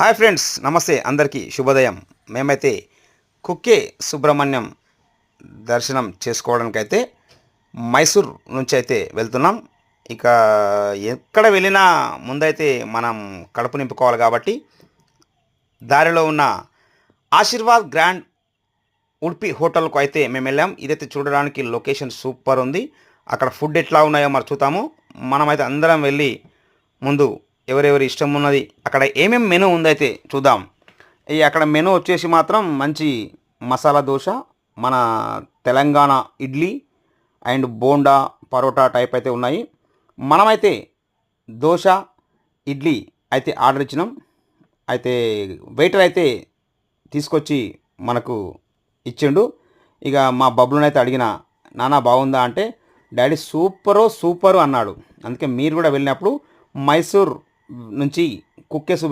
Hi friends, నమస్తే. అందరికీ శుభోదయం. మేమైతే కుక్కే సుబ్రహ్మణ్యం దర్శనం చేసుకోవడానికైతే మైసూర్ నుంచి అయితే వెళ్తున్నాం. ఇక ఎక్కడ వెళ్ళినా ముందైతే మనం కడుపు నింపుకోవాలి కాబట్టి దారిలో ఉన్న ఆశీర్వాద్ గ్రాండ్ ఉడిపి హోటల్కు అయితే మేము వెళ్ళాం. ఇదైతే చూడడానికి లొకేషన్ సూపర్ ఉంది. అక్కడ ఫుడ్ ఎట్లా ఉన్నాయో మరి చూద్దాము. మనమైతే అందరం వెళ్ళి ముందు ఎవరెవరి ఇష్టం ఉన్నది అక్కడ ఏమేమి మెనూ ఉందైతే చూద్దాం. అక్కడ మెనూ వచ్చేసి మాత్రం మంచి మసాలా దోశ, మన తెలంగాణ ఇడ్లీ అండ్ బోండా పరోటా టైప్ అయితే ఉన్నాయి. మనమైతే దోశ ఇడ్లీ అయితే ఆర్డర్ ఇచ్చినాం. అయితే వెయిటర్ అయితే తీసుకొచ్చి మనకు ఇచ్చిండు. ఇక మా బబ్బులనైతే అడిగిన, నానా బాగుందా అంటే, డాడీ సూపరు అన్నాడు. అందుకే మీరు కూడా వెళ్ళినప్పుడు మైసూర్ నుంచి కుక్కే